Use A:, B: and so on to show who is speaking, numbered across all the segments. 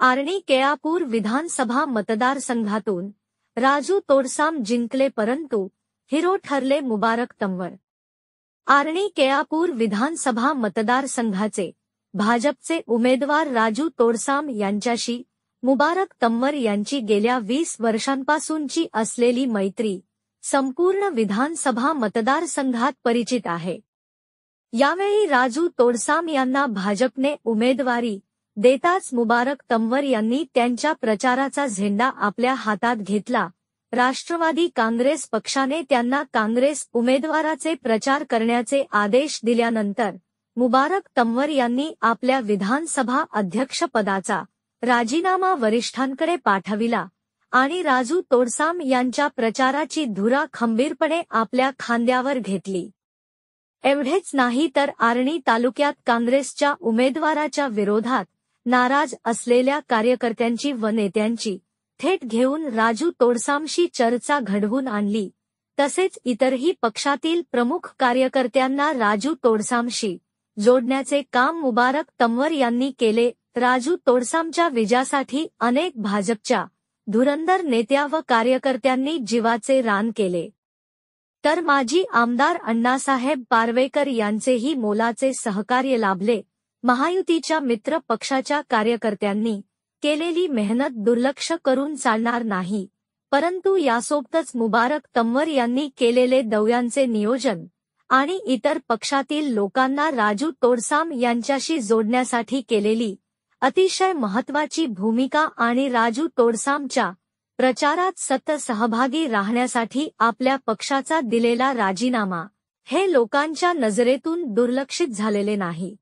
A: आर्णी केळापूर विधानसभा मतदारसंघातून राजू तोडसाम जिंकले, परंतु हिरो ठरले मुबारक तंवर। आर्णी केळापूर विधानसभा मतदारसंघाचे भाजपचे उमेदवार राजू तोडसाम यांच्याशी मुबारक तंवर यांची गेल्या 20 वर्षांपासूनची असलेली मैत्री संपूर्ण विधानसभा मतदारसंघात परिचित आहे। यावेळी राजू तोडसाम यांना भाजपने उमेदवारी देताच मुबारक तंवर यांनी त्यांच्या प्रचाराचा झेंडा आपल्या हातात घेतला। राष्ट्रवादी काँग्रेस पक्षाने त्यांना काँग्रेस उमेदवाराचे प्रचार करण्याचे आदेश दिल्यानंतर मुबारक तंवर यांनी आपल्या विधानसभा अध्यक्षपदाचा राजीनामा वरिष्ठांकडे पाठविला आणि राजू तोडसाम यांच्या प्रचाराची धुरा खंबीरपणे आपल्या खांद्यावर घेतली। एवढेच नाही तर आर्णी तालुक्यात काँग्रेसच्या उमेदवाराच्या विरोधात नाराज असलेल्या कार्यकर्त्यांची व नेत्यांची थेट घेऊन राजू तोडसामशी चर्चा घडवून आणली। तसेच इतरही पक्षातील प्रमुख कार्यकर्त्यांना राजू तोडसामशी जोडण्याचे काम मुबारक तंवर यांनी केले। राजू तोडसामच्या विजयासाठी अनेक भाजपच्या धुरंधर नेत्या व कार्यकर्त्यांनी जीवाचे रान केले, तर माजी आमदार अण्णासाहेब पारवेकर यांचेही मोलाचे सहकार्य लाभले। महायुतीच्या मित्र पक्षाच्या कार्यकर्त्यांनी केलेली मेहनत दुर्लक्ष करून चालणार नाही, परंतु यासोबतच मुबारक तंवर यांनी केलेले दौऱ्यांचे नियोजन आणि इतर पक्षातील लोकांना राजू तोडसाम यांच्याशी जोडण्यासाठी केलेली अतिशय महत्त्वाची भूमिका आणि राजू तोडसामच्या प्रचारात सतत सहभागी राहण्यासाठी आपल्या पक्षाचा दिलेला राजीनामा हे लोकांच्या नजरेतून दुर्लक्षित झालेले नाही।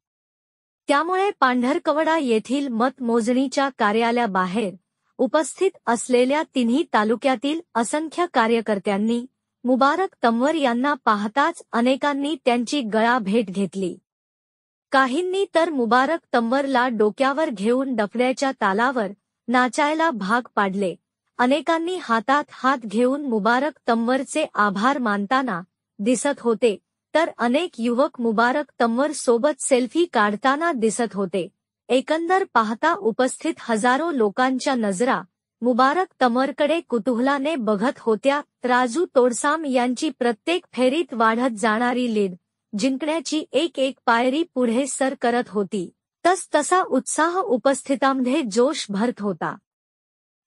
A: त्यामुळे पांढरकवडा येथील मतमोजणीच्या कार्यालयाबाहेर उपस्थित असलेल्या तिन्ही तालुक्यातील असंख्य कार्यकर्त्यांनी मुबारक तंवर यांना पाहताच अनेकांनी त्यांची गळाभेट घेतली। काहींनी तर मुबारक तंवरला डोक्यावर घेऊन डफड्याच्या तालावर नाचायला भाग पाडले। अनेकांनी हातात हात घेऊन मुबारक तंवरचे आभार मानताना दिसत होते, तर अनेक युवक मुबारक तंवर सोबत सेल्फी काढताना दिसत होते। एकंदर पाहता उपस्थित हजारो लोकांच्या नजरा मुबारक तंवरकडे कुतूहलाने बघत होत्या। राजू तोडसाम यांची प्रत्येक फेरीत वाढत जाणारी लीड जिंकण्याची एक एक पायरी पुढे सर करत होती, तसा उत्साह उपस्थितांमध्ये जोश भरत होता।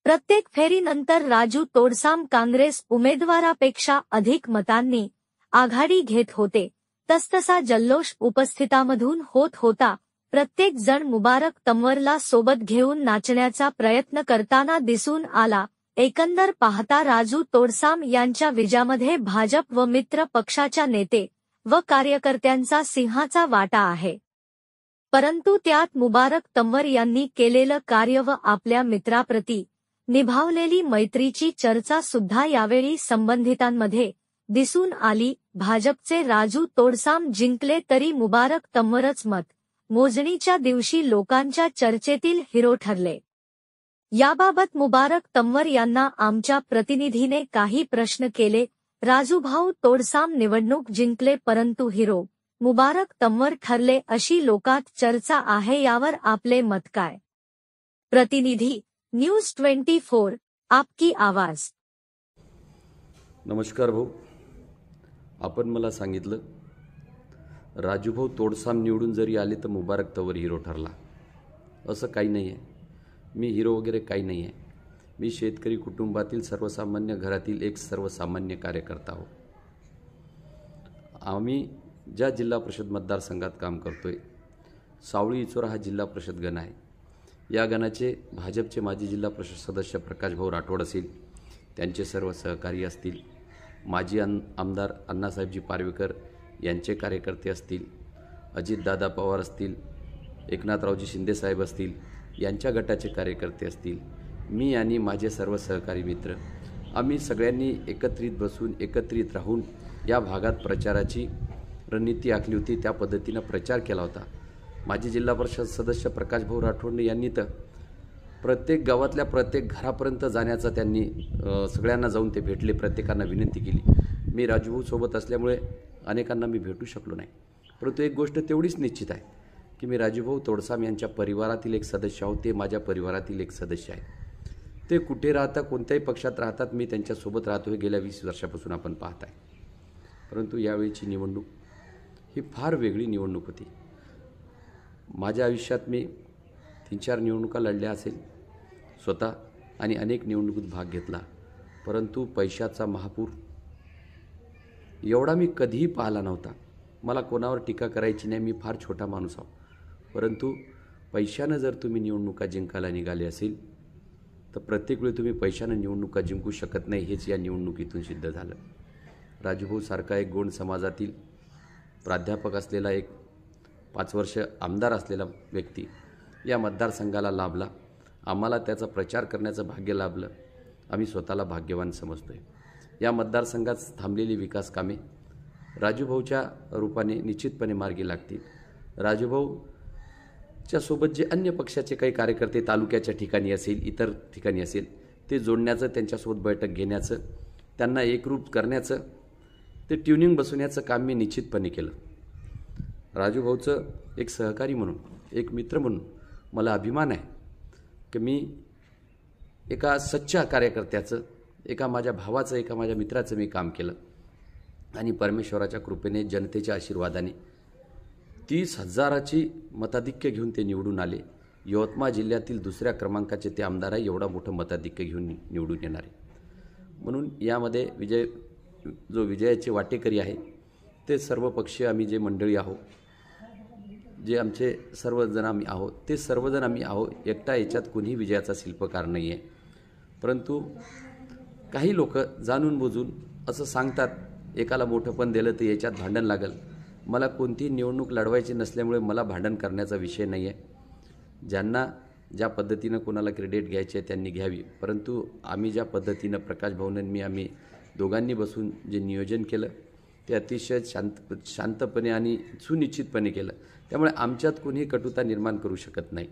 A: प्रत्येक फेरीनंतर राजू तोडसाम काँग्रेस उमेदवारापेक्षा अधिक मतांनी आघाडी घेत होते, तसा जल्लोष उपस्थितांमधून होत होता। प्रत्येक जण मुबारक तंवरला सोबत घेऊन नाचण्याचा प्रयत्न करताना दिसून आला। एकंदर पाहता राजू तोडसाम यांच्या विजयामध्ये भाजप व मित्र पक्षाच्या नेते व कार्यकर्त्यांचा सिंहाचा वाटा आहे, परंतु त्यात मुबारक तंवर यांनी केलेलं कार्य व आपल्या मित्राप्रती निभावलेली मैत्रीची चर्चा सुद्धा यावेळी संबंधितांमध्ये दिसून आली। भाजपचे राजू तोडसाम जिंकले तरी मुबारक तंवरच मत मोजणीच्या दिवशी लोकांच्या चर्चेतील हिरो ठरले। याबाबत मुबारक तंवर यांना आमच्या प्रतिनिधीने काही प्रश्न केले। राजूभाऊ तोडसाम निवडणूक जिंकले, परंतु हिरो मुबारक तंवर ठरले अशी लोकात चर्चा आहे, यावर आपले मत काय? प्रतिनिधी न्यूज 24 आपकी आवाज।
B: नमस्कार भाऊ, आपण मला सांगितलं राजूभाऊ तोडसाम निवडून जरी आले तर मुबारक तंवर हिरो ठरला, असं काही नाही आहे। मी हिरो वगैरे काही नाही आहे। मी शेतकरी कुटुंबातील सर्वसामान्य घरातील एक सर्वसामान्य कार्यकर्ता आहो। आम्ही ज्या जिल्हा परिषद मतदारसंघात काम करतोय, सावळी इचोरा हा जिल्हा परिषद गण आहे। या गणाचे भाजपचे माजी जिल्हा परिषद सदस्य प्रकाशभाऊ राठोड असतील, त्यांचे सर्व सहकारी असतील, माजी आमदार अण्णासाहेबजी पारवेकर यांचे कार्यकर्ते असतील, अजितदादा पवार असतील, एकनाथरावजी शिंदेसाहेब असतील, यांच्या गटाचे कार्यकर्ते असतील, मी आणि माझे सर्व सहकारी मित्र, आम्ही सगळ्यांनी एकत्रित बसून एकत्रित राहून या भागात प्रचाराची रणनीती आखली होती। त्या पद्धतीने प्रचार केला होता। माजी जिल्हा परिषद सदस्य प्रकाशभाऊ राठोड यांनी तर प्रत्येक गावातल्या प्रत्येक घरापर्यंत जाण्याचा त्यांनी सगळ्यांना जाऊन ते भेटले, प्रत्येकांना विनंती केली। मी राजूभाऊ सोबत असल्यामुळे अनेकांना मी भेटू शकलो नाही, परंतु एक गोष्ट तेवढीच निश्चित आहे की मी राजूभाऊ तोडसाम यांच्या परिवारातील एक सदस्य आहोत. ते माझ्या परिवारातील एक सदस्य आहे. ते कुठे राहतात, कोणत्याही पक्षात राहतात, मी त्यांच्यासोबत राहतो हे गेल्या 20 वर्षापासून आपण पाहत आहे. परंतु यावेळीची निवडणूक ही फार वेगळी निवडणूक होती. माझ्या आयुष्यात मी 3-4 निवडणुका लढल्या असेल स्वतः आणि अनेक निवडणुकीत भाग घेतला. परंतु पैशाचा महापूर एवढा मी कधीही पाहिला नव्हता. मला कोणावर टीका करायची नाही, मी फार छोटा माणूस आहो. परंतु पैशानं जर तुम्ही निवडणुका जिंकायला निघाले असेल तर प्रत्येक वेळी तुम्ही पैशानं निवडणुका जिंकू शकत नाही, हेच या निवडणुकीतून सिद्ध झालं. राजूभाऊ सारखा एक गोंड समाजातील प्राध्यापक असलेला, एक 5 वर्ष आमदार असलेला व्यक्ती या मतदारसंघाला लाभला. आम्हाला त्याचा प्रचार करण्याचं भाग्य लाभलं. आम्ही स्वतःला भाग्यवान समजतोय. या मतदारसंघात थांबलेली विकास कामे राजूभाऊच्या रूपाने निश्चितपणे मार्गी लागतील. राजूभाऊच्या सोबत जे अन्य पक्षाचे काही कार्यकर्ते तालुक्याच्या ठिकाणी असेल, इतर ठिकाणी असेल, ते जोडण्याचं, त्यांच्यासोबत बैठक घेण्याचं, त्यांना एकरूप करण्याचं, ते ट्युनिंग बसवण्याचं काम मी निश्चितपणे केलं. राजूभाऊचं एक सहकारी म्हणून, एक मित्र म्हणून मला अभिमान आहे की मी एका सच्चा कार्यकर्त्याचं, एका माझ्या भावाचं, एका माझ्या मित्राचं मी काम केलं. आणि परमेश्वराच्या कृपेने, जनतेच्या आशीर्वादाने 30,000ची मताधिक्य घेऊन ते निवडून आले. यवतमाळ जिल्ह्यातील 2ऱ्या क्रमांकाचे ते आमदार आहे. एवढा मोठं मताधिक्य घेऊन निवडून येणार आहे. म्हणून यामध्ये विजयाचे वाटेकरी आहे ते सर्व पक्षीय आम्ही जे मंडळी आहोत, जे आमचे सर्वजण आम्ही आहोत, ते सर्वजण आम्ही आहोत. एकटा याच्यात कोणीही विजयाचा शिल्पकार नाही आहे. परंतु काही लोक जाणून बुजून असं सांगतात, एकाला मोठं पण दिलं तर याच्यात भांडण लागल. मला कोणतीही निवडणूक लढवायची नसल्यामुळे मला भांडण करण्याचा विषय नाही आहे. ज्यांना ज्या पद्धतीनं कोणाला क्रेडिट घ्यायचे आहे त्यांनी घ्यावी. परंतु आम्ही ज्या पद्धतीनं प्रकाश भाऊंनी आम्ही दोघांनी बसून जे नियोजन केलं ते अतिशय शांतपणे आणि सुनिश्चितपणे केलं. त्यामुळे आमच्यात कोणीही कटुता निर्माण करू शकत नाही.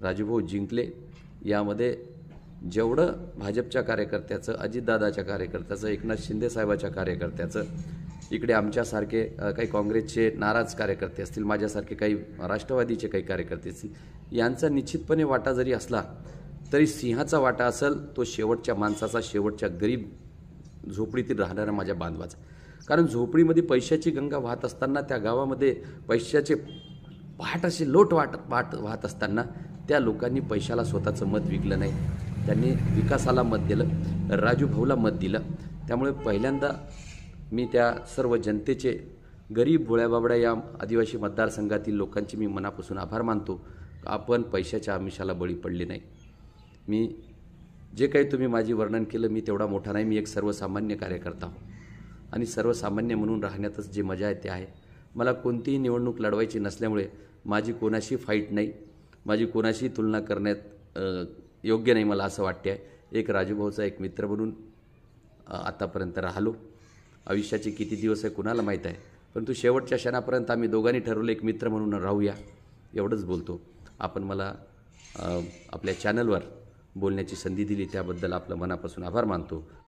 B: राजूभाऊ जिंकले. यामध्ये जेवढं भाजपच्या कार्यकर्त्याचं, अजितदादाच्या कार्यकर्त्याचं, एकनाथ शिंदे साहेबाच्या कार्यकर्त्याचं, इकडे आमच्यासारखे काही काँग्रेसचे नाराज कार्यकर्ते असतील, माझ्यासारखे काही राष्ट्रवादीचे काही कार्यकर्ते असतील, यांचा निश्चितपणे वाटा जरी असला तरी सिंहाचा वाटा असेल तो शेवटच्या माणसाचा, शेवटच्या गरीब झोपडीतील राहणाऱ्या माझ्या बांधवाचा. कारण झोपडीमध्ये पैशाची गंगा वाहत असताना, त्या गावामध्ये पैशाचे पहाट असे लोट वाहत असताना त्या लोकांनी पैशाला स्वतःचं मत विकलं नाही. त्यांनी विकासाला मत दिलं, राजूभाऊला मत दिलं. त्यामुळे पहिल्यांदा मी त्या सर्व जनतेचे, गरीब भोळ्याबाबड्या या आदिवासी मतदारसंघातील लोकांचे मी मनापासून आभार मानतो. आपण पैशाच्या आमिषाला बळी पडले नाही. मी जे काही तुम्ही माझी वर्णन केलं, मी तेवढा मोठा नाही. मी एक सर्वसामान्य कार्यकर्ता आहो आणि सर्वसामान्य म्हणून राहण्यातच जे मजा आहे ते आहे. मला कोणतीही निवडणूक लढवायची नसल्यामुळे माझी कोणाशी फाईट नाही, माझी कोणाशी तुलना करण्यात योग्य नाही मला असं वाटते आहे. एक राजूभाऊचा एक मित्र म्हणून आतापर्यंत राहिलो. आयुष्याचे किती दिवस आहे कुणाला माहीत आहे, परंतु शेवटच्या क्षणापर्यंत आम्ही दोघांनी ठरवलं एक मित्र म्हणून राहूया. एवढंच बोलतो. आपण मला आपल्या चॅनलवर बोलण्याची संधी दिली त्याबद्दल आपलं मनापासून आभार मानतो.